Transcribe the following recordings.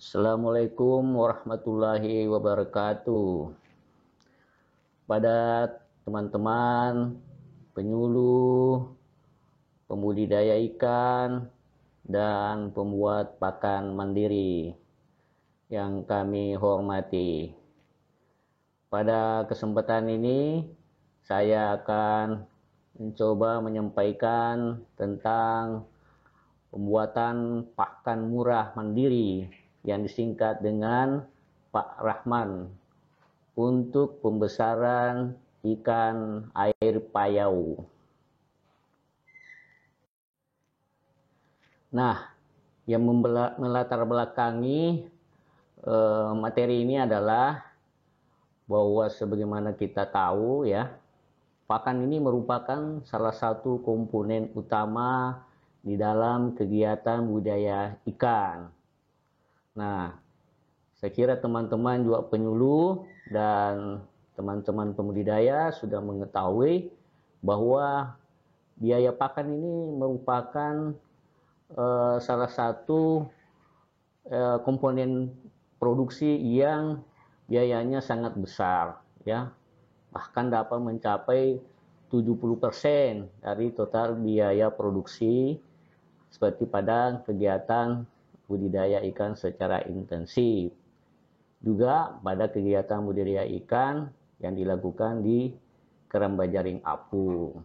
Assalamualaikum warahmatullahi wabarakatuh. Pada teman-teman penyuluh, pembudidaya ikan, dan pembuat pakan mandiri yang kami hormati. Pada kesempatan ini, saya akan mencoba menyampaikan tentang pembuatan pakan murah mandiri yang disingkat dengan Pak Rahman untuk pembesaran ikan air payau. Nah, yang melatar belakangi materi ini adalah bahwa sebagaimana kita tahu ya, pakan ini merupakan salah satu komponen utama di dalam kegiatan budidaya ikan. Nah, saya kira teman-teman juga penyuluh dan teman-teman pembudidaya sudah mengetahui bahwa biaya pakan ini merupakan salah satu komponen produksi yang biayanya sangat besar, ya, bahkan dapat mencapai 70% dari total biaya produksi seperti pada kegiatan budidaya ikan secara intensif. Juga pada kegiatan budidaya ikan yang dilakukan di keramba jaring apung.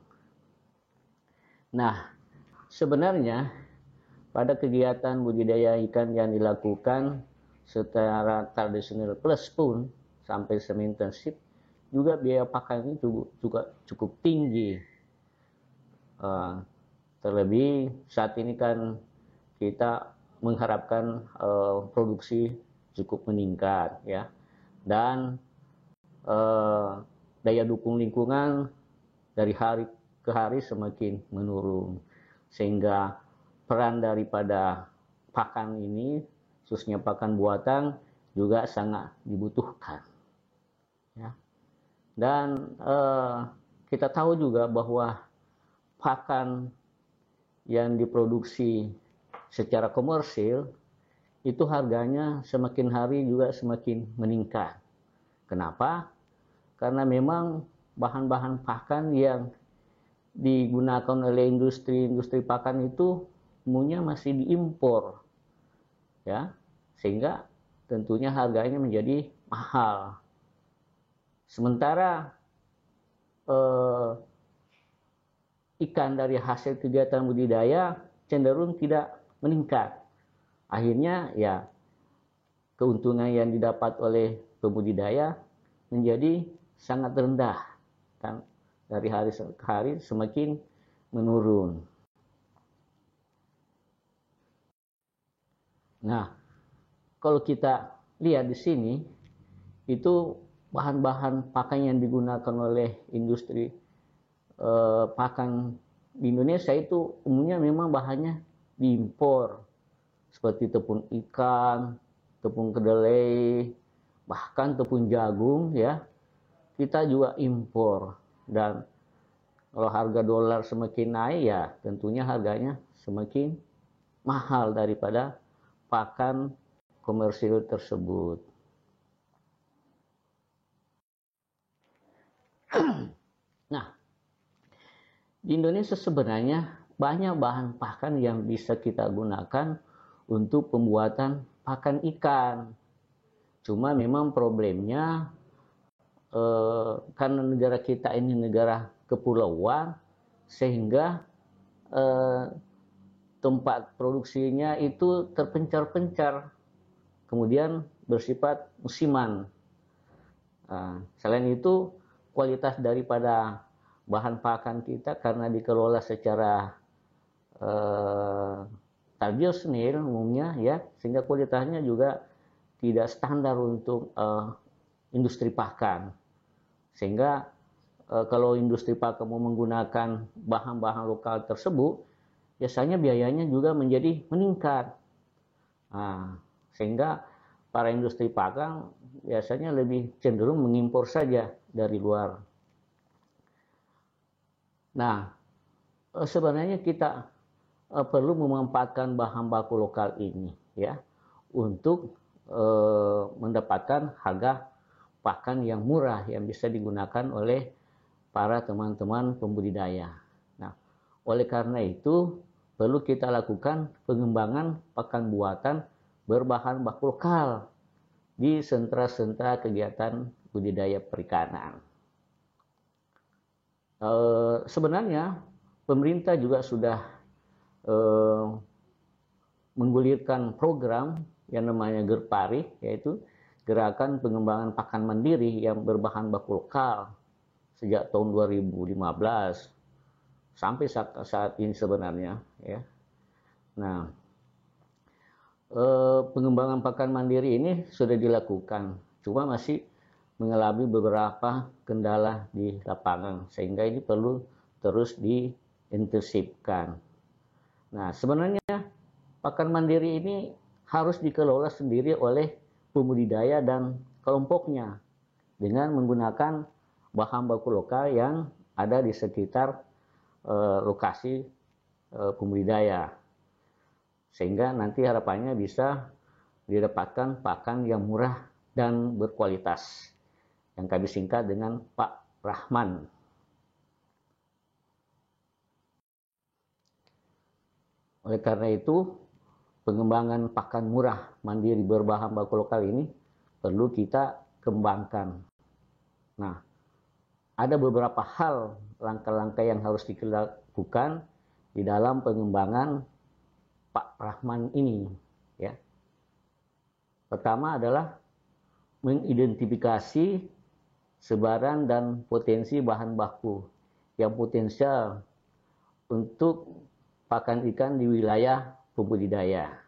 Nah, sebenarnya pada kegiatan budidaya ikan yang dilakukan secara tradisional plus pun sampai semi intensif juga biaya pakan ini juga cukup tinggi. Terlebih saat ini kan kita mengharapkan produksi cukup meningkat ya, dan daya dukung lingkungan dari hari ke hari semakin menurun, sehingga peran daripada pakan ini, khususnya pakan buatan, juga sangat dibutuhkan ya. Dan kita tahu juga bahwa pakan yang diproduksi secara komersil itu harganya semakin hari juga semakin meningkat. Kenapa? Karena memang bahan-bahan pakan yang digunakan oleh industri pakan itu umumnya masih diimpor, ya, sehingga tentunya harganya menjadi mahal. Sementara ikan dari hasil kegiatan budidaya cenderung tidak meningkat. Akhirnya ya keuntungan yang didapat oleh pembudidaya menjadi sangat rendah dan dari hari ke hari semakin menurun. Nah, kalau kita lihat di sini itu bahan-bahan pakan yang digunakan oleh industri pakan di Indonesia itu umumnya memang bahannya diimpor, seperti tepung ikan, tepung kedelai, bahkan tepung jagung ya, kita juga impor. Dan kalau harga dolar semakin naik ya tentunya harganya semakin mahal daripada pakan komersil tersebut. Nah, di Indonesia sebenarnya banyak bahan pakan yang bisa kita gunakan untuk pembuatan pakan ikan. Cuma memang problemnya karena negara kita ini negara kepulauan, sehingga tempat produksinya itu terpencar-pencar, kemudian bersifat musiman. Selain itu, kualitas daripada bahan pakan kita karena dikelola secara tradisional umumnya ya, sehingga kualitasnya juga tidak standar untuk industri pakan. Sehingga kalau industri pakan mau menggunakan bahan-bahan lokal tersebut, biasanya biayanya juga menjadi meningkat. Sehingga para industri pakan biasanya lebih cenderung mengimpor saja dari luar. Nah, sebenarnya kita perlu memanfaatkan bahan baku lokal ini ya untuk mendapatkan harga pakan yang murah yang bisa digunakan oleh para teman-teman pembudidaya. Nah, oleh karena itu perlu kita lakukan pengembangan pakan buatan berbahan baku lokal di sentra-sentra kegiatan budidaya perikanan. Sebenarnya pemerintah juga sudah menggulirkan program yang namanya Gerpari, yaitu Gerakan Pengembangan Pakan Mandiri yang berbahan baku lokal sejak tahun 2015 sampai saat ini sebenarnya, ya. Nah, pengembangan pakan mandiri ini sudah dilakukan, cuma masih mengalami beberapa kendala di lapangan, sehingga ini perlu terus diintensifkan. Nah, sebenarnya pakan mandiri ini harus dikelola sendiri oleh pembudidaya dan kelompoknya dengan menggunakan bahan baku lokal yang ada di sekitar lokasi pembudidaya, sehingga nanti harapannya bisa didapatkan pakan yang murah dan berkualitas, yang kami singkat dengan Pak Rahman. Oleh karena itu, pengembangan pakan murah mandiri berbahan baku lokal ini perlu kita kembangkan. Nah, ada beberapa hal langkah-langkah yang harus dilakukan di dalam pengembangan Pak Rahman ini, ya. Pertama adalah mengidentifikasi sebaran dan potensi bahan baku yang potensial untuk pakan ikan di wilayah pembudidaya.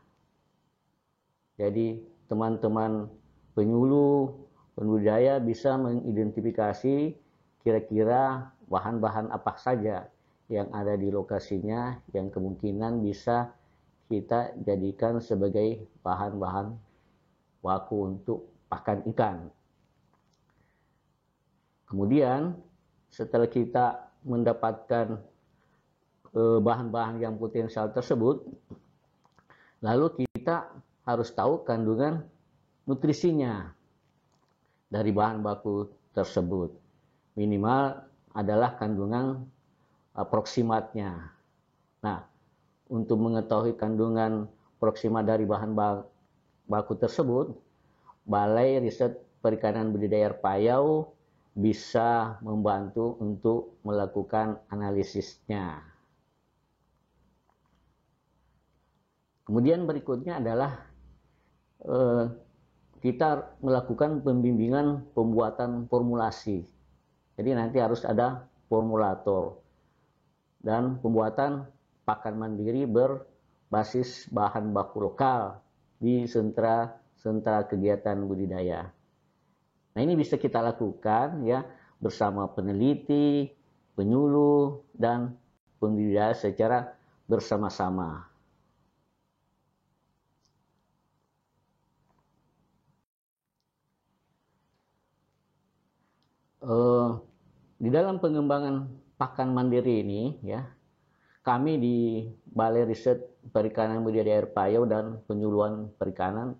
Jadi teman-teman penyuluh pembudidaya bisa mengidentifikasi kira-kira bahan-bahan apa saja yang ada di lokasinya yang kemungkinan bisa kita jadikan sebagai bahan-bahan baku untuk pakan ikan. Kemudian setelah kita mendapatkan bahan-bahan yang potensial tersebut, lalu kita harus tahu kandungan nutrisinya dari bahan baku tersebut. Minimal adalah kandungan proksimatnya. Nah, untuk mengetahui kandungan proksimat dari bahan baku tersebut, Balai Riset Perikanan Budidaya Air Payau bisa membantu untuk melakukan analisisnya. Kemudian berikutnya adalah kita melakukan pembimbingan pembuatan formulasi. Jadi nanti harus ada formulator dan pembuatan pakan mandiri berbasis bahan baku lokal di sentra kegiatan budidaya. Nah, ini bisa kita lakukan ya bersama peneliti, penyuluh, dan pembudidaya secara bersama-sama. Di dalam pengembangan pakan mandiri ini, ya, kami di Balai Riset Perikanan Budidaya Air Payau dan Penyuluhan Perikanan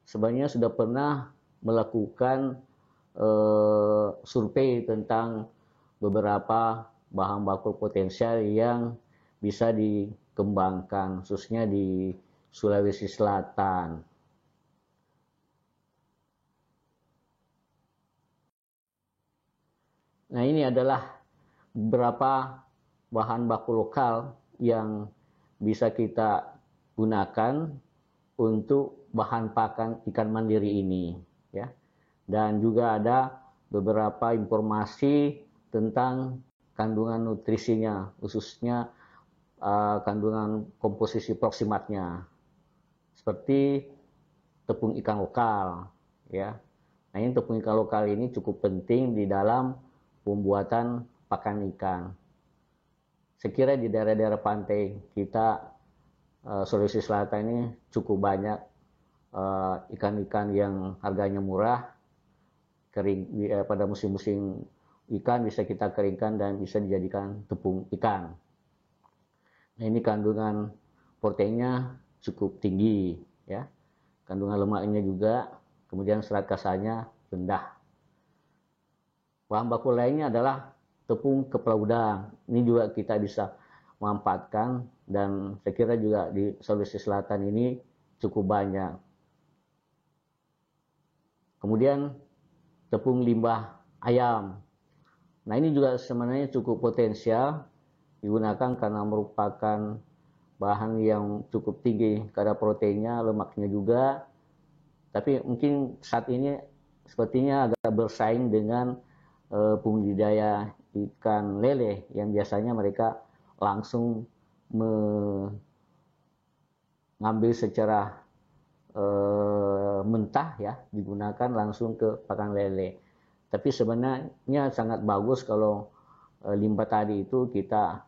sebenarnya sudah pernah melakukan survei tentang beberapa bahan baku potensial yang bisa dikembangkan, khususnya di Sulawesi Selatan. Nah, ini adalah beberapa bahan baku lokal yang bisa kita gunakan untuk bahan pakan ikan mandiri ini, ya. Dan juga ada beberapa informasi tentang kandungan nutrisinya, khususnya kandungan komposisi proksimatnya, seperti tepung ikan lokal, ya. Nah, ini tepung ikan lokal ini cukup penting di dalam pembuatan pakan ikan. Sekira di daerah-daerah pantai kita Sulawesi Selatan ini cukup banyak ikan-ikan yang harganya murah, kering pada musim-musim ikan bisa kita keringkan dan bisa dijadikan tepung ikan. Nah, ini kandungan proteinnya cukup tinggi, ya. kandungan lemaknya juga, kemudian serat kasarnya rendah. Bahan baku lainnya adalah tepung kepala udang. Ini juga kita bisa manfaatkan, dan saya kira juga di Sulawesi Selatan ini cukup banyak. Kemudian tepung limbah ayam. Nah, ini juga sebenarnya cukup potensial digunakan karena merupakan bahan yang cukup tinggi kadar proteinnya, lemaknya juga. Tapi mungkin saat ini sepertinya agak bersaing dengan budidaya ikan lele yang biasanya mereka langsung mengambil secara mentah ya, digunakan langsung ke pakan lele. Tapi sebenarnya sangat bagus kalau limbah tadi itu kita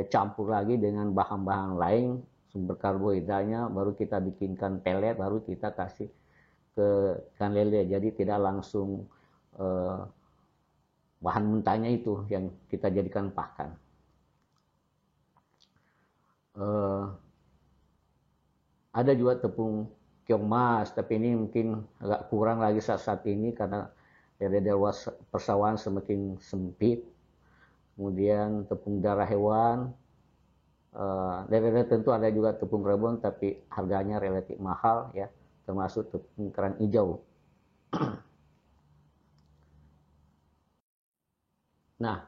campur lagi dengan bahan-bahan lain, sumber karbohidratnya, baru kita bikinkan pelet, baru kita kasih ke ikan lele. Jadi tidak langsung bahan mentahnya itu yang kita jadikan pakan. Ada juga tepung keong mas, tapi ini mungkin agak kurang lagi saat ini karena daerah persawahan semakin sempit. Kemudian tepung darah hewan, daerah tentu ada juga tepung rebon, tapi harganya relatif mahal ya, termasuk tepung kerang hijau. Nah,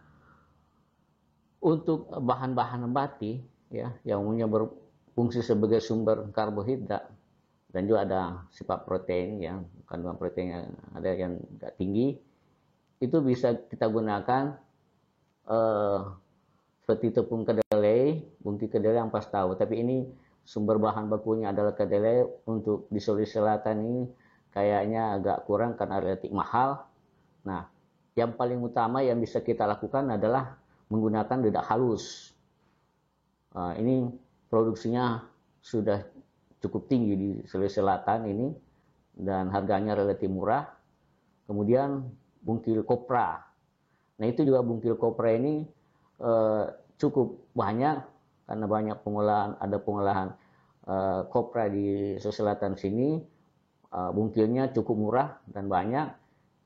untuk bahan-bahan nabati ya, yang umumnya berfungsi sebagai sumber karbohidrat dan juga ada sifat protein, yang kandungan proteinnya ada yang agak tinggi, itu bisa kita gunakan seperti tepung kedelai, bungki kedelai yang pas tahu. Tapi ini sumber bahan bakunya adalah kedelai. Untuk di Sulawesi Selatan ini kayaknya agak kurang karena relatif mahal. Nah, yang paling utama yang bisa kita lakukan adalah menggunakan dedak halus. Ini produksinya sudah cukup tinggi di Sulawesi Selatan ini dan harganya relatif murah. Kemudian bungkil kopra. Nah, itu juga bungkil kopra ini cukup banyak karena banyak pengolahan kopra di Sulawesi Selatan sini. Bungkilnya cukup murah dan banyak.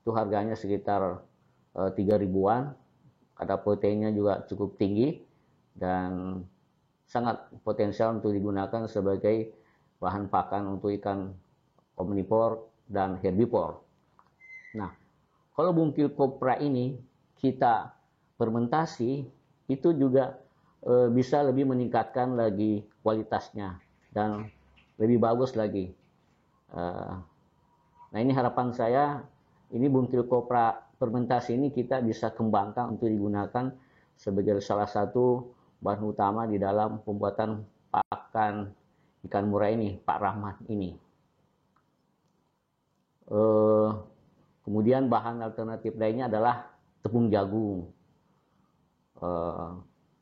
Itu harganya sekitar 3.000-an. Kadar proteinnya juga cukup tinggi dan sangat potensial untuk digunakan sebagai bahan pakan untuk ikan omnivor dan herbivor. Nah, kalau bungkil kopra ini kita fermentasi, itu juga bisa lebih meningkatkan lagi kualitasnya dan lebih bagus lagi. Nah, ini harapan saya, ini bungkil kopra fermentasi ini kita bisa kembangkan untuk digunakan sebagai salah satu bahan utama di dalam pembuatan pakan ikan murai ini, Pak Rahmat ini. Kemudian bahan alternatif lainnya adalah tepung jagung.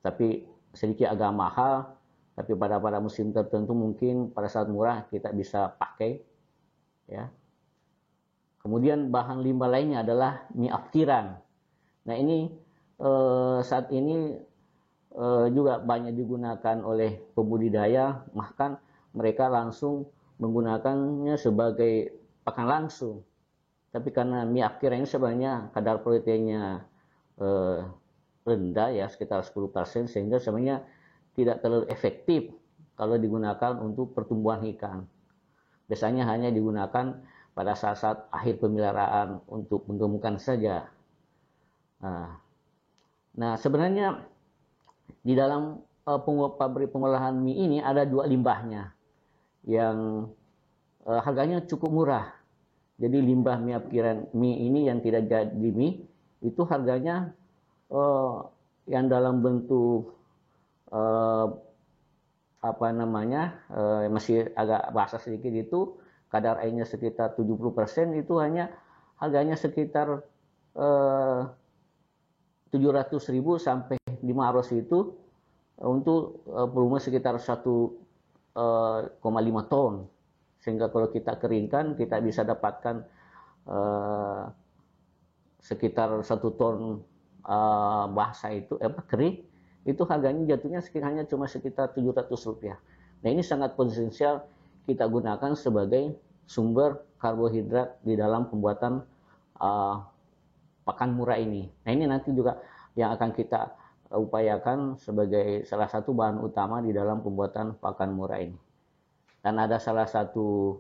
Tapi sedikit agak mahal, tapi pada musim tertentu mungkin pada saat murah kita bisa pakai ya. Kemudian bahan limbah lainnya adalah mie afkiran. Nah, ini saat ini juga banyak digunakan oleh pembudidaya, bahkan mereka langsung menggunakannya sebagai pakan langsung. Tapi karena mie afkiran ini sebenarnya kadar proteinnya rendah ya, sekitar 10%, sehingga sebenarnya tidak terlalu efektif kalau digunakan untuk pertumbuhan ikan. Biasanya hanya digunakan pada saat-saat akhir pemeliharaan untuk menggemukkan saja. Nah, sebenarnya di dalam pabrik pengolahan mie ini ada dua limbahnya yang harganya cukup murah. Jadi limbah mie afkiran mie ini yang tidak jadi mie itu harganya yang dalam bentuk masih agak basah sedikit, itu kadar airnya sekitar 70%, itu hanya harganya sekitar 700.000 sampai 500 itu untuk volume sekitar 1,5 ton. Sehingga kalau kita keringkan kita bisa dapatkan sekitar 1 ton basah itu kering, itu harganya jatuhnya hanya cuma sekitar 700 rupiah. Nah, ini sangat potensial kita gunakan sebagai sumber karbohidrat di dalam pembuatan pakan murah ini. Nah, ini nanti juga yang akan kita upayakan sebagai salah satu bahan utama di dalam pembuatan pakan murah ini. Dan ada salah satu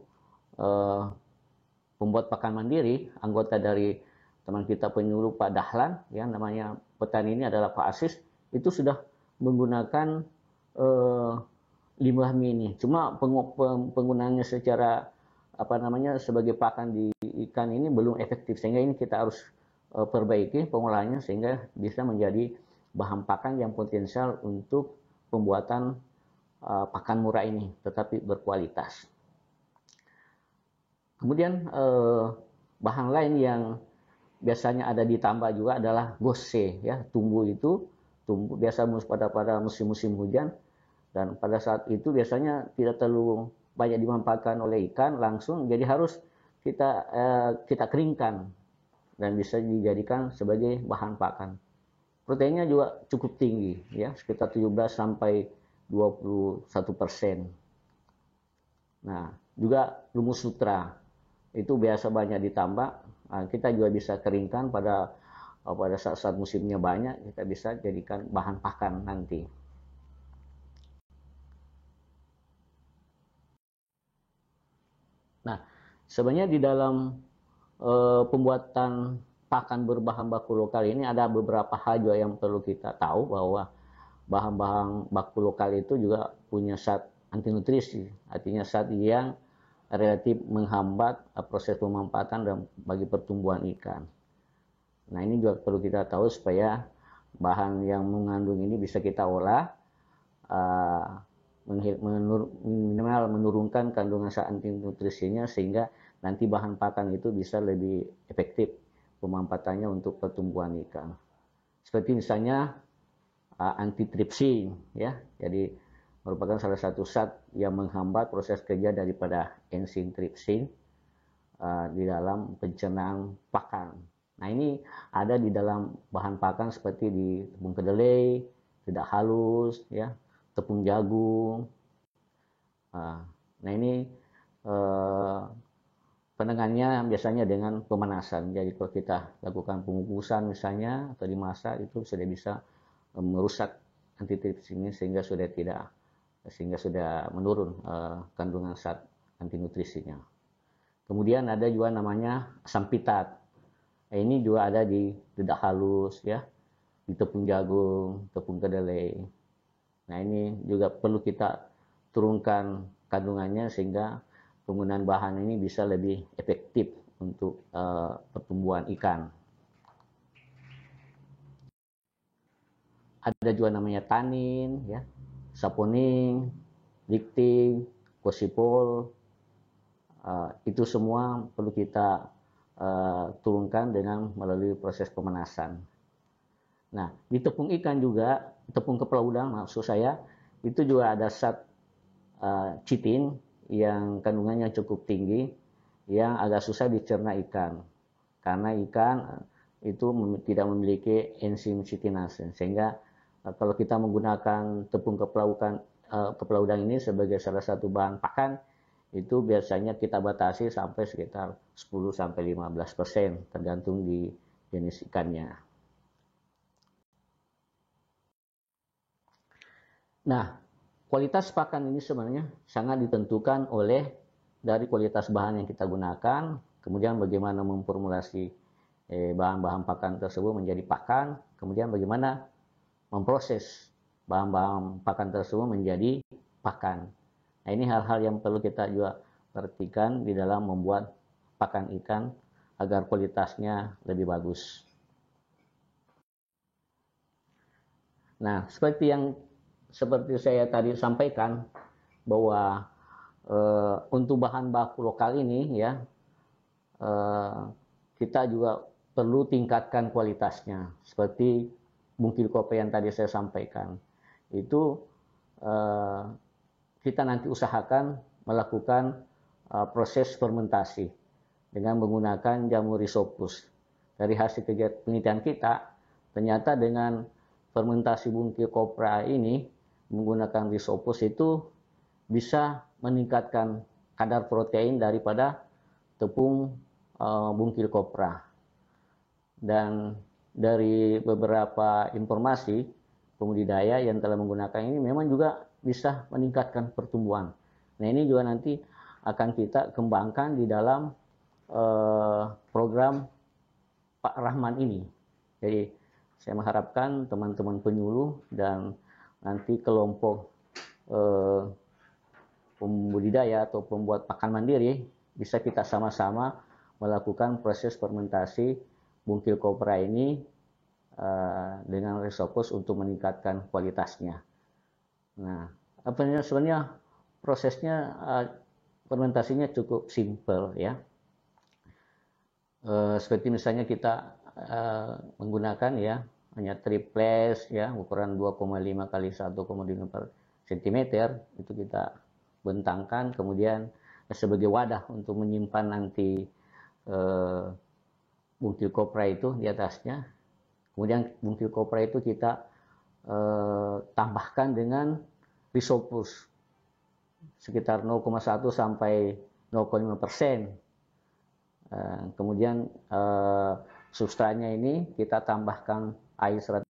pembuat pakan mandiri, anggota dari teman kita penyuluh Pak Dahlan, ya namanya petani ini adalah Pak Asis, itu sudah menggunakan limbah mie ini. Cuma penggunaannya secara sebagai pakan di ikan ini belum efektif, sehingga ini kita harus perbaiki pengolahannya sehingga bisa menjadi bahan pakan yang potensial untuk pembuatan pakan murah ini, tetapi berkualitas. Kemudian bahan lain yang biasanya ada di tambak juga adalah gose, ya, tumbuh biasa pada musim-musim hujan, dan pada saat itu biasanya tidak terlalu banyak dimanfaatkan oleh ikan langsung, jadi harus kita keringkan dan bisa dijadikan sebagai bahan pakan. Proteinnya juga cukup tinggi, ya, sekitar 17 sampai 21%. Nah, juga rumus sutra itu biasa banyak ditambak. Nah, kita juga bisa keringkan pada saat musimnya banyak, kita bisa jadikan bahan pakan nanti. Nah, sebenarnya di dalam pembuatan pakan berbahan baku lokal ini ada beberapa hal juga yang perlu kita tahu, bahwa bahan-bahan baku lokal itu juga punya zat anti nutrisi, artinya zat yang relatif menghambat proses pemanfaatan dan bagi pertumbuhan ikan. Nah, ini juga perlu kita tahu supaya bahan yang mengandung ini bisa kita olah, minimal menurunkan kandungan zat anti nutrisinya, sehingga nanti bahan pakan itu bisa lebih efektif pemanfaatannya untuk pertumbuhan ikan. Seperti misalnya antitripsin, ya, jadi merupakan salah satu zat yang menghambat proses kerja daripada enzim tripsin di dalam pencernaan pakan. Nah, ini ada di dalam bahan pakan seperti di tepung kedelai, tidak halus, ya, tepung jagung. Nah, ini penanganannya biasanya dengan pemanasan. Jadi kalau kita lakukan pengukusan misalnya atau dimasak, itu sudah bisa merusak antitripsin ini sehingga sudah menurun kandungan zat anti nutrisinya. Kemudian ada juga namanya sampitat. Nah, ini juga ada di dedak halus, ya, di tepung jagung, tepung kedelai. Nah, ini juga perlu kita turunkan kandungannya sehingga penggunaan bahan ini bisa lebih efektif untuk pertumbuhan ikan. Ada juga namanya tanin, ya, saponin, dikting, kosipol. Itu semua perlu kita turunkan dengan melalui proses pemanasan. Nah, di tepung ikan juga, tepung kepala udang maksud saya, itu juga ada zat chitin yang kandungannya cukup tinggi, yang agak susah dicerna ikan, karena ikan itu tidak memiliki enzim chitinase, sehingga kalau kita menggunakan tepung kepala udang ini sebagai salah satu bahan pakan, itu biasanya kita batasi sampai sekitar 10-15%, tergantung di jenis ikannya. Nah, kualitas pakan ini sebenarnya sangat ditentukan oleh dari kualitas bahan yang kita gunakan, kemudian bagaimana memformulasi bahan-bahan pakan tersebut menjadi pakan, kemudian bagaimana memproses bahan-bahan pakan tersebut menjadi pakan. Nah, ini hal-hal yang perlu kita juga perhatikan di dalam membuat pakan ikan agar kualitasnya lebih bagus. Nah, seperti saya tadi sampaikan, bahwa untuk bahan baku lokal ini, ya, kita juga perlu tingkatkan kualitasnya. Seperti bungkil kopi yang tadi saya sampaikan, itu kita nanti usahakan melakukan proses fermentasi dengan menggunakan jamur rhizopus. Dari hasil penelitian kita, ternyata dengan fermentasi bungkil kopra ini menggunakan rhizopus itu bisa meningkatkan kadar protein daripada tepung bungkil kopra. Dan dari beberapa informasi pembudidaya yang telah menggunakan ini memang juga bisa meningkatkan pertumbuhan. Nah, ini juga nanti akan kita kembangkan di dalam program Pak Rahman ini. Jadi saya mengharapkan teman-teman penyuluh dan nanti kelompok pembudidaya atau pembuat pakan mandiri bisa kita sama-sama melakukan proses fermentasi bungkil kopra ini dengan Rhizopus untuk meningkatkan kualitasnya. Nah, sebenarnya prosesnya fermentasinya cukup simple ya. Seperti misalnya kita menggunakan ya hanya triples ya ukuran 2,5 kali 1,5 cm itu kita bentangkan, kemudian sebagai wadah untuk menyimpan nanti bungkil kopra itu di atasnya. Kemudian bungkil kopra itu kita tambahkan dengan Rhizopus sekitar 0,1 sampai 0,5%. Kemudian substratnya ini kita tambahkan air 100%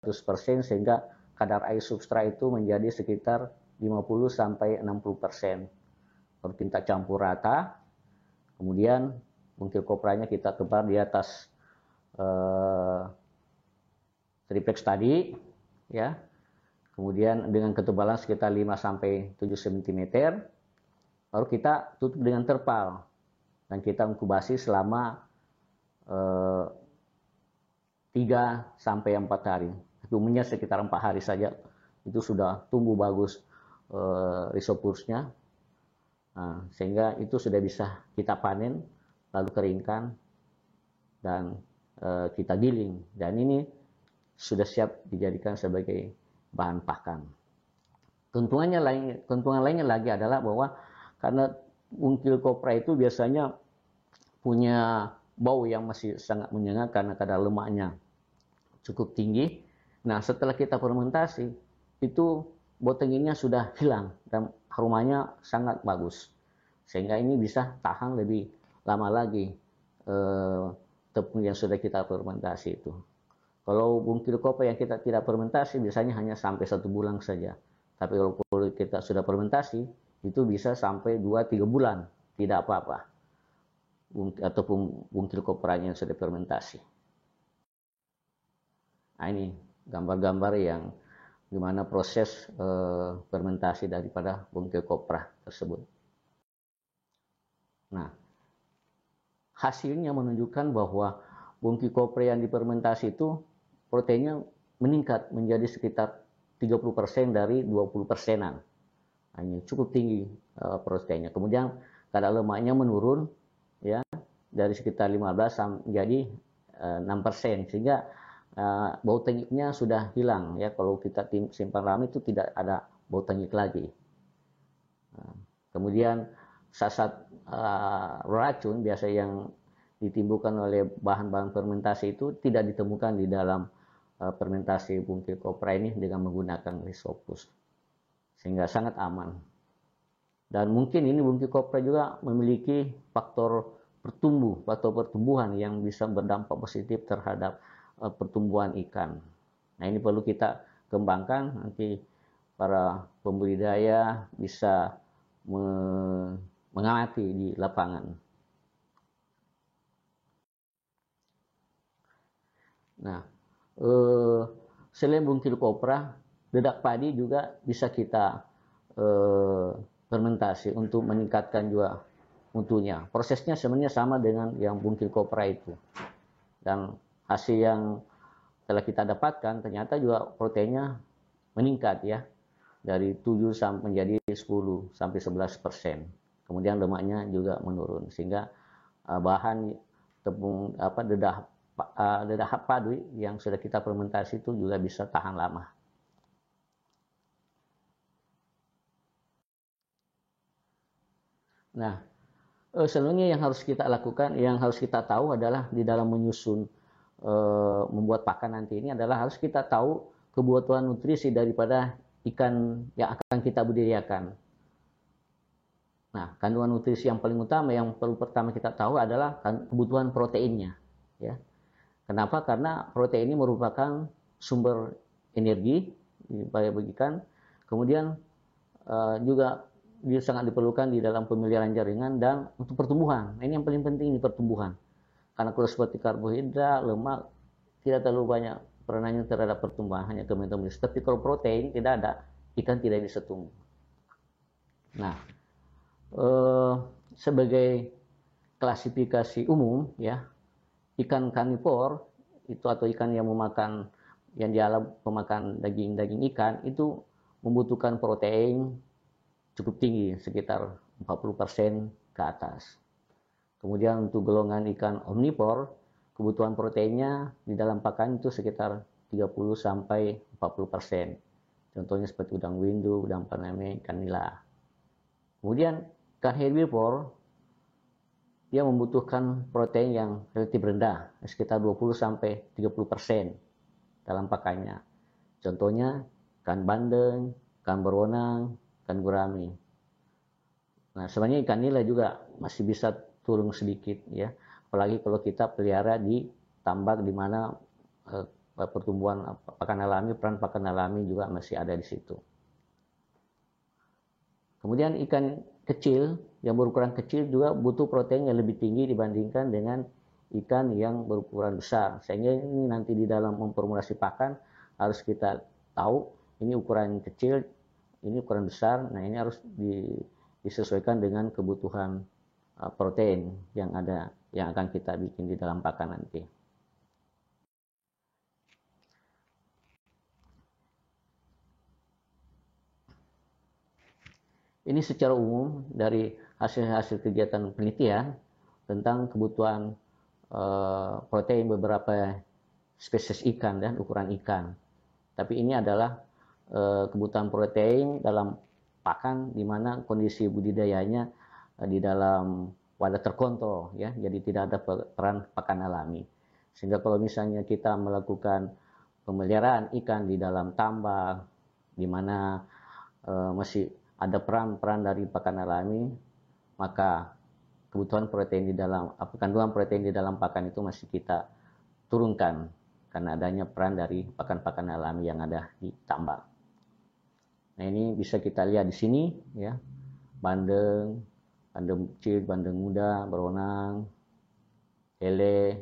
sehingga kadar air substrat itu menjadi sekitar 50 sampai 60%. Lalu kita campur rata. Kemudian bungkil kopranya kita tebar di atas triplex tadi ya. Kemudian dengan ketebalan sekitar 5 sampai 7 cm. Lalu kita tutup dengan terpal dan kita inkubasi selama 3 sampai 4 hari. Umumnya sekitar 4 hari saja itu sudah tumbuh bagus Rhizopusnya. Nah, sehingga itu sudah bisa kita panen, lalu keringkan dan kita giling, dan ini sudah siap dijadikan sebagai bahan pakan. Keuntungan lainnya lagi adalah bahwa karena bungkil kopra itu biasanya punya bau yang masih sangat menyengat karena kadar lemaknya cukup tinggi. Nah, setelah kita fermentasi itu bau tenginnya sudah hilang dan aromanya sangat bagus, sehingga ini bisa tahan lebih lama lagi tepung yang sudah kita fermentasi itu. Kalau bungkil kopra yang kita tidak fermentasi biasanya hanya sampai 1 bulan saja, tapi kalau kita sudah fermentasi itu bisa sampai 2-3 bulan tidak apa-apa ataupun bungkil kopranya yang sudah fermentasi. Nah, ini gambar-gambar yang gimana proses fermentasi daripada bungkil kopra tersebut. Nah, hasilnya menunjukkan bahwa bungkil kopra yang difermentasi itu proteinnya meningkat menjadi sekitar 30% dari 20%-an. Hanya cukup tinggi proteinnya. Kemudian kadar lemaknya menurun ya dari sekitar 15 menjadi 6%, sehingga bau tengiknya sudah hilang ya. Kalau kita simpan lama itu tidak ada bau tengik lagi. Kemudian zat racun biasa yang ditimbulkan oleh bahan-bahan fermentasi itu tidak ditemukan di dalam fermentasi bungkil kopra ini dengan menggunakan Rhizopus, sehingga sangat aman. Dan mungkin ini bungkil kopra juga memiliki faktor pertumbuhan yang bisa berdampak positif terhadap pertumbuhan ikan. Nah, ini perlu kita kembangkan, nanti para pembudidaya bisa mengamati di lapangan. Nah, selain bungkil kopra, dedak padi juga bisa kita fermentasi untuk meningkatkan juga mutunya. Prosesnya sebenarnya sama dengan yang bungkil kopra itu. Dan hasil yang telah kita dapatkan ternyata juga proteinnya meningkat ya, dari 7 sampai menjadi 10 sampai 11%. Kemudian lemaknya juga menurun, sehingga bahan tepung dedak padi yang sudah kita fermentasi itu juga bisa tahan lama. Nah, sebenarnya yang harus kita lakukan, yang harus kita tahu adalah di dalam menyusun membuat pakan nanti ini adalah harus kita tahu kebutuhan nutrisi daripada ikan yang akan kita budidayakan. Nah, kandungan nutrisi yang paling utama yang perlu pertama kita tahu adalah kebutuhan proteinnya, ya. Kenapa? Karena protein ini merupakan sumber energi bagi ikan. Kemudian juga dia sangat diperlukan di dalam pemeliharaan jaringan dan untuk pertumbuhan. Nah, ini yang paling penting di pertumbuhan. Karena kalau seperti karbohidrat, lemak tidak terlalu banyak peranannya terhadap pertumbuhan, hanya ke metabolisme. Tapi kalau protein tidak ada, ikan tidak bisa tumbuh. Nah, sebagai klasifikasi umum, ya, ikan karnivor itu atau ikan yang memakan yang dialam pemakan daging ikan itu membutuhkan protein cukup tinggi, sekitar 40% ke atas. Kemudian untuk golongan ikan omnivor, kebutuhan proteinnya di dalam pakan itu sekitar 30 sampai 40%. Contohnya seperti udang windu, udang faname, ikan nila. Kemudian ikan herbivore dia membutuhkan protein yang relatif rendah, sekitar 20 sampai 30% dalam pakannya. Contohnya ikan bandeng, ikan beronang, ikan gurami. Nah, sebenarnya ikan nila juga masih bisa turun sedikit, ya. Apalagi kalau kita pelihara di tambak di mana pertumbuhan pakan alami, peran pakan alami juga masih ada di situ. Kemudian ikan kecil yang berukuran kecil juga butuh protein yang lebih tinggi dibandingkan dengan ikan yang berukuran besar. Sehingga ini nanti di dalam memformulasi pakan harus kita tahu ini ukuran kecil, ini ukuran besar. Nah, ini harus disesuaikan dengan kebutuhan protein yang ada yang akan kita bikin di dalam pakan nanti. Ini secara umum dari hasil-hasil kegiatan penelitian tentang kebutuhan protein beberapa spesies ikan dan ukuran ikan. Tapi ini adalah kebutuhan protein dalam pakan di mana kondisi budidayanya di dalam wadah terkontrol, ya, jadi tidak ada peran pakan alami. Sehingga kalau misalnya kita melakukan pemeliharaan ikan di dalam tambak di mana masih ada peran-peran dari pakan alami, maka kebutuhan protein di dalam kandungan protein di dalam pakan itu masih kita turunkan karena adanya peran dari pakan-pakan alami yang ada di tambak. Nah, ini bisa kita lihat di sini, ya, bandeng kecil, bandeng muda, beronang, lele,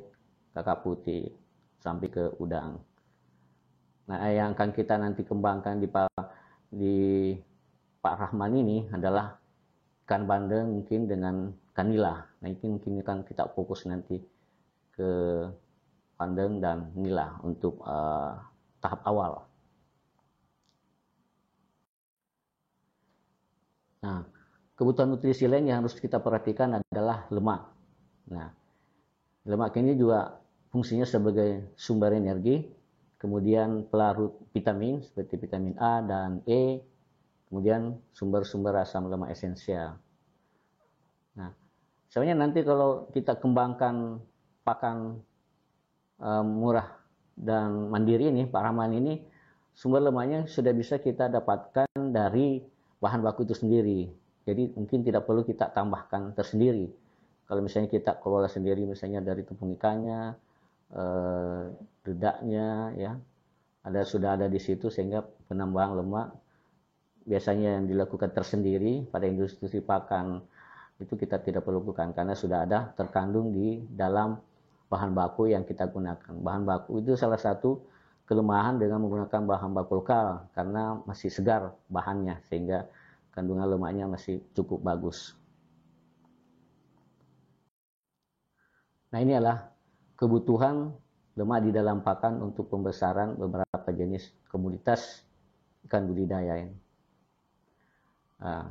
kakap putih, sampai ke udang. Nah, yang akan kita nanti kembangkan di Pak Rahman ini adalah ikan bandeng mungkin dengan ikan nila. Nah, ini mungkin akan kita fokus nanti ke bandeng dan nila untuk tahap awal. Nah, kebutuhan nutrisi lain yang harus kita perhatikan adalah lemak. Nah, lemak ini juga fungsinya sebagai sumber energi, kemudian pelarut vitamin seperti vitamin A dan E, kemudian sumber-sumber asam lemak esensial. Nah, sebenarnya nanti kalau kita kembangkan pakan murah dan mandiri ini, Pak Rahman ini, sumber lemaknya sudah bisa kita dapatkan dari bahan baku itu sendiri. Jadi mungkin tidak perlu kita tambahkan tersendiri. Kalau misalnya kita kelola sendiri, misalnya dari tepung ikannya, dedaknya, ya, sudah ada di situ, sehingga penambahan lemak biasanya yang dilakukan tersendiri pada industri pakan itu kita tidak perlu lakukan karena sudah ada terkandung di dalam bahan baku yang kita gunakan. Bahan baku itu salah satu kelemahan dengan menggunakan bahan baku lokal karena masih segar bahannya sehingga kandungan lemaknya masih cukup bagus. Nah, ini adalah kebutuhan lemak di dalam pakan untuk pembesaran beberapa jenis komoditas ikan budidaya. Nah,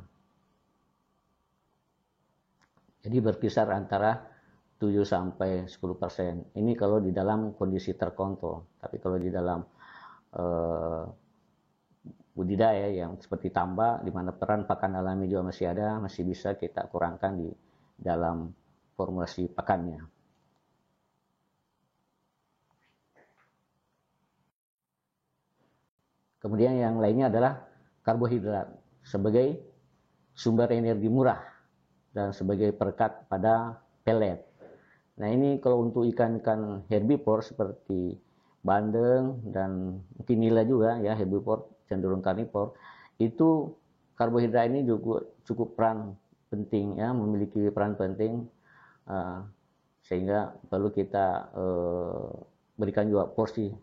jadi berkisar antara 7 sampai 10%. Ini kalau di dalam kondisi terkontrol. Tapi kalau di dalam budidaya yang seperti tambak, di mana peran pakan alami juga masih ada, masih bisa kita kurangkan di dalam formulasi pakannya. Kemudian yang lainnya adalah karbohidrat sebagai sumber energi murah. dan sebagai perekat pada pelet. Nah ini kalau untuk ikan-ikan herbivore seperti bandeng dan mungkin nila juga ya, herbivore cenderung karnivore, itu karbohidrat ini juga cukup peran penting ya, memiliki peran penting, sehingga perlu kita berikan juga porsi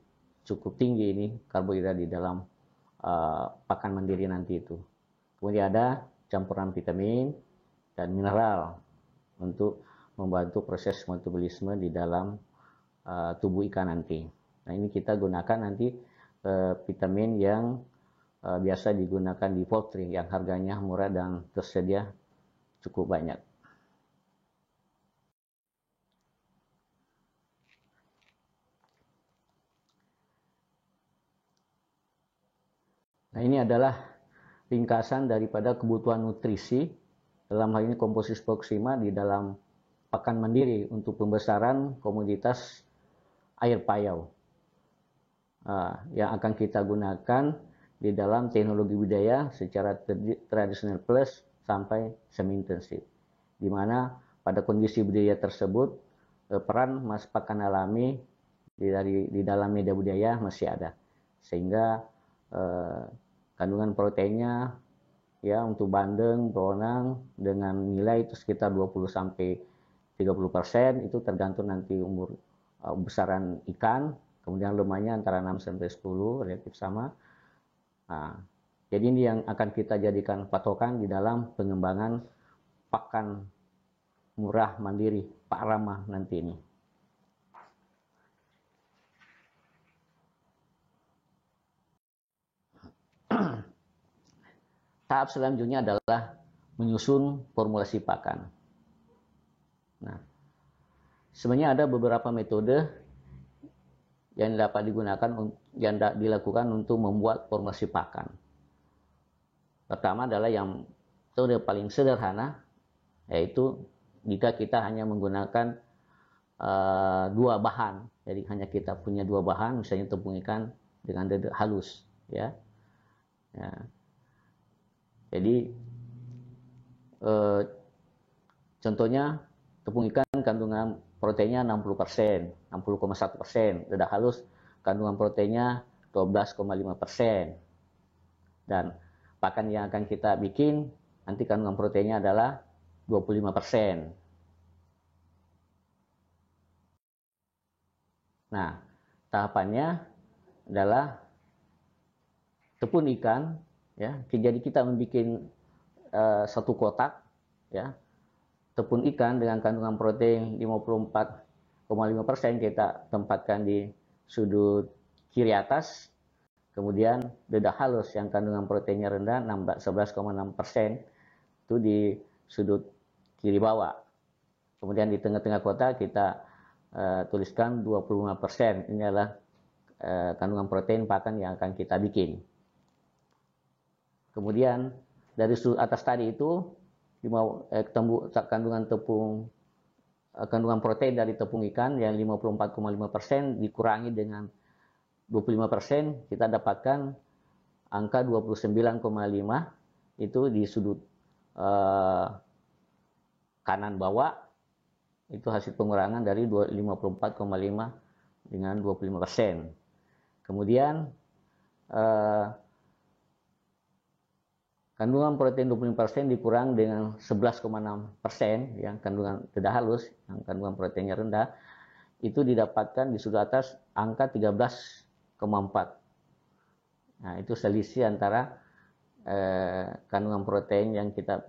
cukup tinggi ini karbohidrat di dalam pakan mandiri nanti itu. Kemudian ada campuran vitamin dan mineral untuk membantu proses metabolisme di dalam tubuh ikan nanti. Nah ini kita gunakan nanti vitamin yang biasa digunakan di poultry yang harganya murah dan tersedia cukup banyak. Nah ini adalah ringkasan daripada kebutuhan nutrisi, dalam hal ini komposisi proxima di dalam pakan mandiri untuk pembesaran komoditas air payau yang akan kita gunakan di dalam teknologi budidaya secara tradisional plus sampai semi intensif, di mana pada kondisi budidaya tersebut peran mas pakan alami di dalam media budidaya masih ada, sehingga kandungan proteinnya ya untuk bandeng, beronang dengan nilai itu sekitar 20 sampai 30%, itu tergantung nanti umur besaran ikan, kemudian lemaknya antara 6 sampai 10 relatif sama. Nah, jadi ini yang akan kita jadikan patokan di dalam pengembangan pakan murah mandiri Pak Rama nanti ini. Tahap selanjutnya adalah menyusun formulasi pakan. Nah, sebenarnya ada beberapa metode yang dapat digunakan, yang dilakukan untuk membuat formulasi pakan. Pertama adalah yang metode paling sederhana, yaitu jika kita hanya menggunakan dua bahan. Jadi hanya kita punya dua bahan, misalnya tepung ikan dengan dedek halus, ya. Jadi contohnya tepung ikan kandungan proteinnya 60%, 60,1%, dedek halus kandungan proteinnya 12,5%. Dan pakan yang akan kita bikin nanti kandungan proteinnya adalah 25%. Nah, tahapannya adalah tepung ikan ya. Jadi kita membuat satu kotak ya. Tepung ikan dengan kandungan protein 54,5% kita tempatkan di sudut kiri atas. Kemudian dedek halus yang kandungan proteinnya rendah 11,6% itu di sudut kiri bawah. Kemudian di tengah-tengah kotak kita tuliskan 25%. Ini adalah kandungan protein pakan yang akan kita bikin. Kemudian dari sudut atas tadi itu kandungan protein dari tepung ikan yang 54,5% dikurangi dengan 25%, kita dapatkan angka 29,5 itu di sudut kanan bawah, itu hasil pengurangan dari 54,5 dengan 25%. Kemudian kandungan protein 25% dikurang dengan 11,6% yang kandungan dedek halus, yang kandungan proteinnya rendah, itu didapatkan di sudut atas angka 13,4. Nah, itu selisih antara kandungan protein yang kita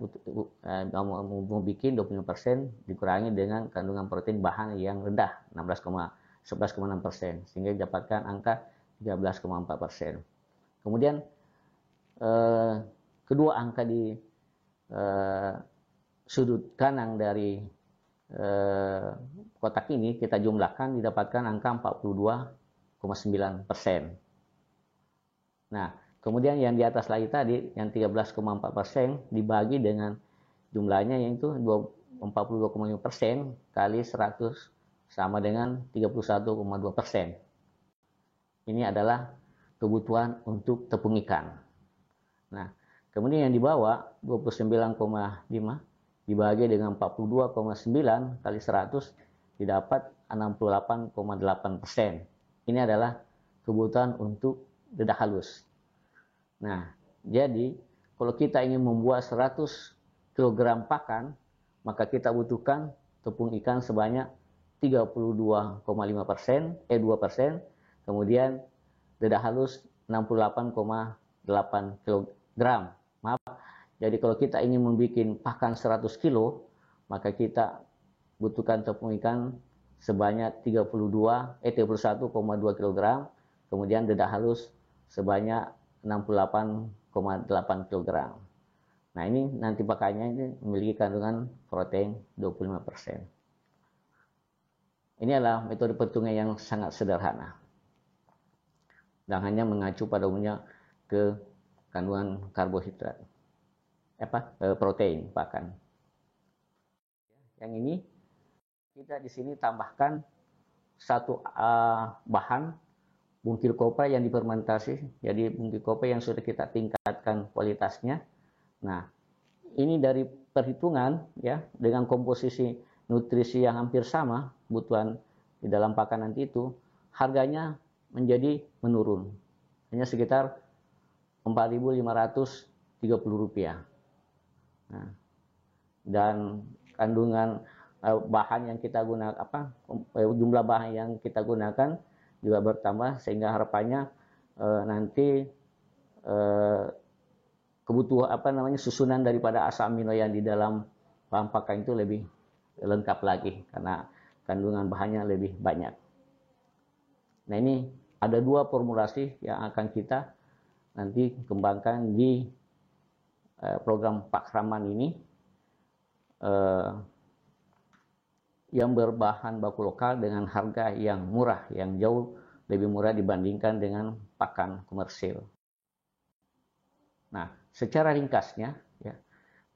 mau bikin 25% dikurangi dengan kandungan protein bahan yang rendah 11,6%, sehingga didapatkan angka 13,4%. Kemudian kedua angka di sudut kanan dari kotak ini kita jumlahkan, didapatkan angka 42,9%. Nah, kemudian yang di atas lagi tadi yang 13,4% dibagi dengan jumlahnya, yaitu 42,5% kali 100 sama dengan 31,2%. Ini adalah kebutuhan untuk tepung ikan. Nah, kemudian yang di bawah 29,5 dibagi dengan 42,9 kali 100 didapat 68,8%. Ini adalah kebutuhan untuk dedak halus. Nah, jadi kalau kita ingin membuat 100 kg pakan, maka kita butuhkan tepung ikan sebanyak 32,5%, 2%, kemudian dedak halus 68,8 kg. Maaf, jadi kalau kita ingin membuat pakan 100 kg, maka kita butuhkan tepung ikan sebanyak 31,2 kg, kemudian dedak halus sebanyak 68,8 kg. Nah, ini nanti pakannya ini memiliki kandungan protein 25%. Ini adalah metode perhitungan yang sangat sederhana dan hanya mengacu pada umumnya ke kandungan karbohidrat, protein pakan. Yang ini kita di sini tambahkan satu bahan bungkil kopra yang difermentasi. Jadi bungkil kopra yang sudah kita tingkatkan kualitasnya. Nah, ini dari perhitungan ya, dengan komposisi nutrisi yang hampir sama kebutuhan di dalam pakan nanti itu, harganya menjadi menurun, hanya sekitar Rp4.530. Nah, dan kandungan bahan yang kita gunakan, jumlah bahan yang kita gunakan juga bertambah, sehingga harapannya nanti kebutuhan susunan daripada asam amino yang di dalam bahan pakan itu lebih lengkap lagi karena kandungan bahannya lebih banyak. Nah, ini ada dua formulasi yang akan kita nanti kembangkan di program Pakraman ini, yang berbahan baku lokal dengan harga yang murah, yang jauh lebih murah dibandingkan dengan pakan komersil. Nah, secara ringkasnya, ya,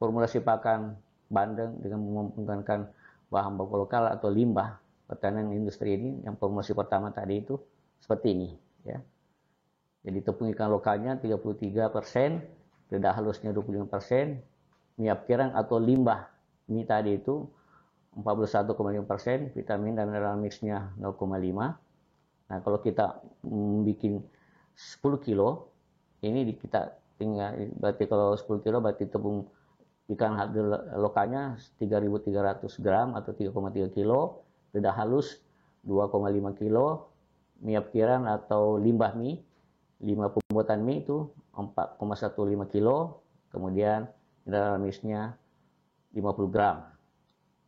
formulasi pakan bandeng dengan menggunakan bahan baku lokal atau limbah pertanian industri ini, yang formulasi pertama tadi itu seperti ini, ya. Jadi tepung ikan lokalnya 33%, dedak halusnya 25%, minyak kirang atau limbah mie tadi itu 41,5%, vitamin dan mineral mixnya 0,5. Nah, kalau kita bikin 10 kilo, ini kita tinggal, berarti kalau 10 kilo berarti tepung ikan lokalnya 3.300 gram atau 3,3 kilo, dedak halus 2,5 kilo, minyak kirang atau limbah mie, 5 pembuatan mie itu 4,15 kilo, kemudian mineral mixnya 50 gram.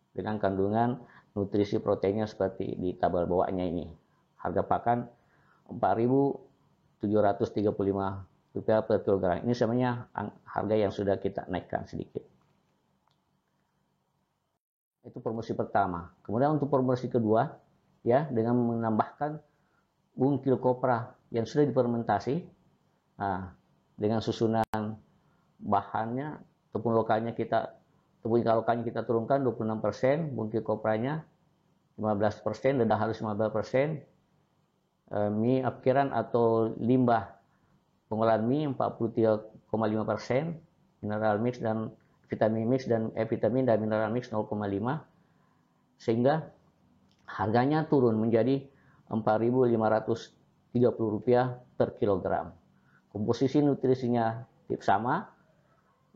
Dengan kandungan nutrisi proteinnya seperti di tabel bawahnya ini. Harga pakan Rp4.735 per kilogram. Ini sebenarnya harga yang sudah kita naikkan sedikit. Itu formulasi pertama. Kemudian untuk formulasi kedua, ya, dengan menambahkan bungkil kopra yang sudah difermentasi, nah, dengan susunan bahannya, tepung lokalnya tepung ikan lokalnya kita turunkan 26%, bungkil kopranya 15%, dedak halus 15%, mie apkiran atau limbah pengolahan mie 43,5%, mineral mix dan vitamin mix dan vitamin dan mineral mix 0,5, sehingga harganya turun menjadi Rp4.530 per kilogram. Komposisi nutrisinya sama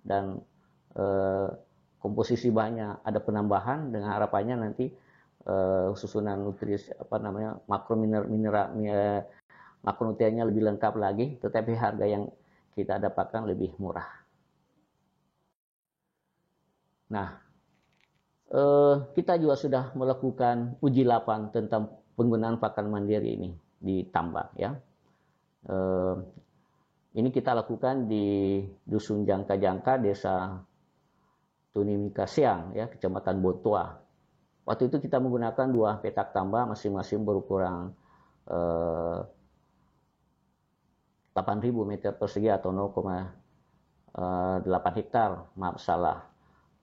dan komposisi bahannya ada penambahan, dengan harapannya nanti susunan nutrisi makronutriennya lebih lengkap lagi, tetapi harga yang kita dapatkan lebih murah. Nah, kita juga sudah melakukan uji lapangan tentang penggunaan pakan mandiri ini di tambak, ya. Ini kita lakukan di Dusun Jangka-Jangka, Desa Tunimika Siang, ya, Kecamatan Botua. Waktu itu kita menggunakan 2 petak tambak masing-masing berukuran 8.000 meter persegi atau 0,8 hektar. Maaf, salah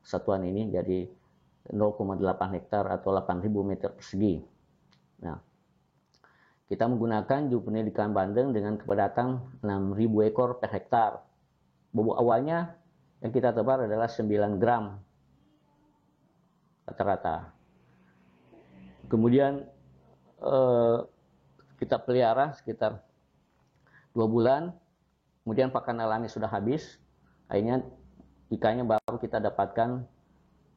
satuan ini, jadi 0,8 hektar atau 8.000 meter persegi. Nah, kita menggunakan jumlah pendidikan bandeng dengan kepadatan 6.000 ekor per hektar. Bobot awalnya yang kita tebar adalah 9 gram rata-rata. Kemudian kita pelihara sekitar 2 bulan, kemudian pakan alami sudah habis, akhirnya ikannya baru kita dapatkan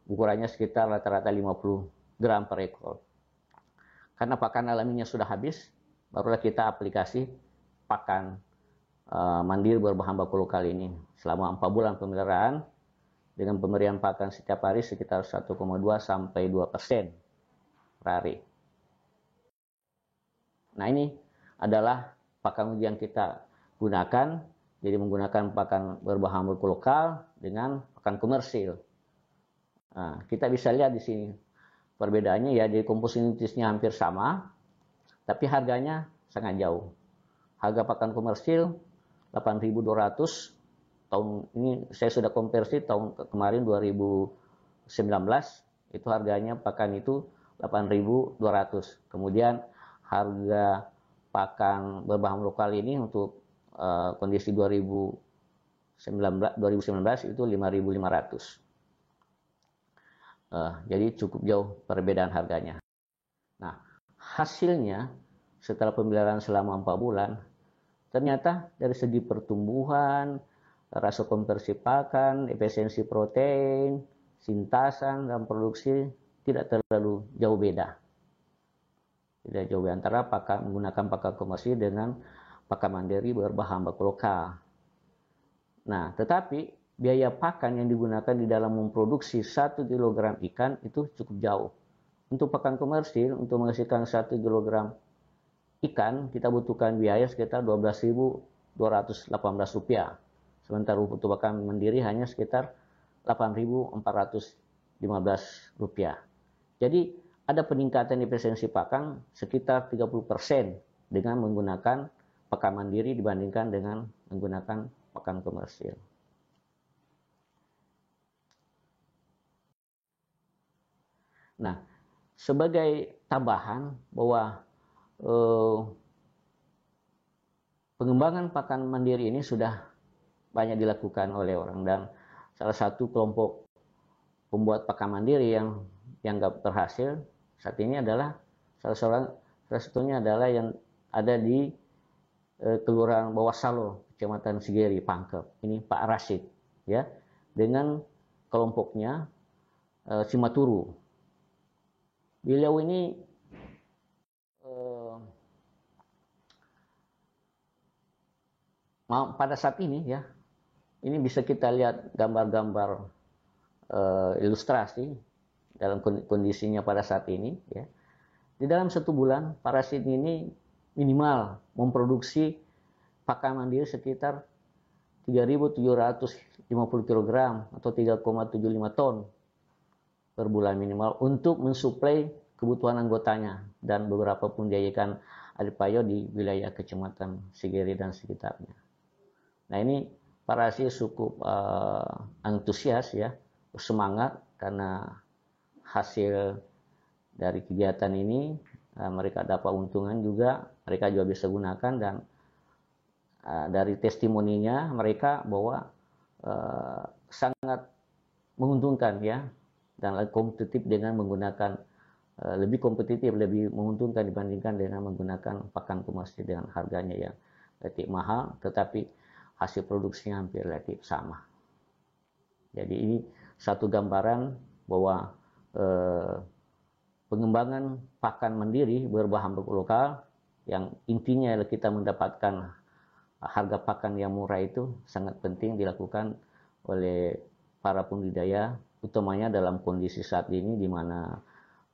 ukurannya sekitar rata-rata 50 gram per ekor. Karena pakan alaminya sudah habis, barulah kita aplikasi pakan mandiri berbahan baku lokal ini. Selama 4 bulan pemeliharaan, dengan pemberian pakan setiap hari sekitar 1,2 sampai 2% per hari. Nah, ini adalah pakan yang kita gunakan, jadi menggunakan pakan berbahan baku lokal dengan pakan komersil. Nah, kita bisa lihat di sini perbedaannya ya, jadi komposisinya hampir sama, tapi harganya sangat jauh. Harga pakan komersil 8.200, tahun ini saya sudah konversi tahun kemarin 2019, itu harganya pakan itu 8.200. Kemudian harga pakan berbahan lokal ini untuk kondisi 2019 itu 5.500. Jadi cukup jauh perbedaan harganya. Nah, hasilnya setelah pemeliharaan selama 4 bulan, ternyata dari segi pertumbuhan, rasio konversi pakan, efisiensi protein, sintasan, dan produksi tidak terlalu jauh beda. Tidak jauh beda antara menggunakan pakan komersil dengan pakan mandiri berbahan baku lokal. Nah, tetapi biaya pakan yang digunakan di dalam memproduksi 1 kg ikan itu cukup jauh. Untuk pakan komersil, untuk menghasilkan 1 kg ikan, kita butuhkan biaya sekitar Rp12.218. Sementara untuk pakan mandiri hanya sekitar Rp8.415. Jadi ada peningkatan efisiensi pakan sekitar 30% dengan menggunakan pakan mandiri dibandingkan dengan menggunakan pakan komersil. Nah, sebagai tambahan bahwa pengembangan pakan mandiri ini sudah banyak dilakukan oleh orang, dan salah satu kelompok pembuat pakan mandiri yang dianggap berhasil saat ini adalah salah satunya adalah yang ada di Kelurahan Bawah Salo, Kecamatan Sigeri, Pangkep. Ini Pak Rashid, ya, dengan kelompoknya Simaturu. Beliau ini pada saat ini, ya, ini bisa kita lihat gambar-gambar ilustrasi dalam kondisinya pada saat ini, ya. Di dalam 1 bulan, Pak Rashid ini minimal memproduksi pakan mandiri sekitar 3.750 kg atau 3,75 ton per bulan minimal untuk mensuplai kebutuhan anggotanya dan beberapa pun diayakan adipayo di wilayah Kecamatan Sigeri dan sekitarnya. Nah, ini Pak Rashid cukup antusias, ya, semangat karena hasil dari kegiatan ini mereka dapat untungan juga, mereka juga bisa gunakan, dan dari testimoninya mereka bahwa sangat menguntungkan, ya, dan kompetitif dengan menggunakan lebih kompetitif, lebih menguntungkan dibandingkan dengan menggunakan pakan komersil dengan harganya yang relatif mahal, tetapi hasil produksinya hampir relatif sama. Jadi ini satu gambaran bahwa pengembangan pakan mandiri berbahan baku lokal yang intinya adalah kita mendapatkan harga pakan yang murah itu sangat penting dilakukan oleh para pembudidaya, utamanya dalam kondisi saat ini di mana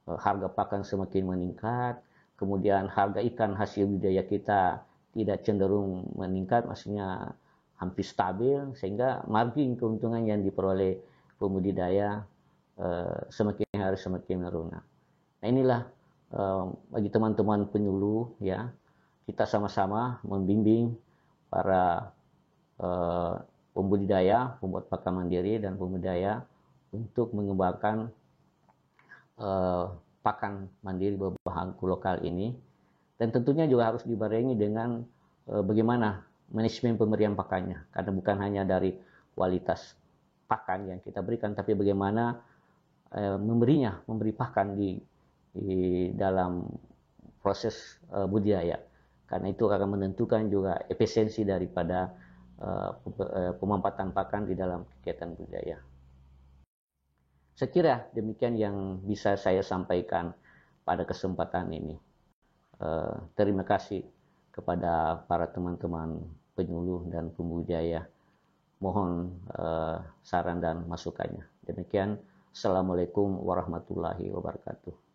harga pakan semakin meningkat, kemudian harga ikan hasil budidaya kita tidak cenderung meningkat, maksudnya hampir stabil, sehingga margin keuntungan yang diperoleh pembudidaya semakin hari semakin menurun. Nah, inilah bagi teman-teman penyuluh, ya, kita sama-sama membimbing para pembudidaya, pembuat pakan mandiri dan pembudidaya untuk mengembangkan pakan mandiri berbahan baku lokal ini, dan tentunya juga harus dibarengi dengan bagaimana manajemen pemberian pakannya, karena bukan hanya dari kualitas pakan yang kita berikan, tapi bagaimana memberi pakan di dalam proses budidaya, karena itu akan menentukan juga efisiensi daripada pemanfaatan pakan di dalam kegiatan budidaya. Sekira demikian yang bisa saya sampaikan pada kesempatan ini. Terima kasih kepada para teman-teman penyuluh dan pembudidaya. Mohon saran dan masukannya. Demikian, Assalamualaikum warahmatullahi wabarakatuh.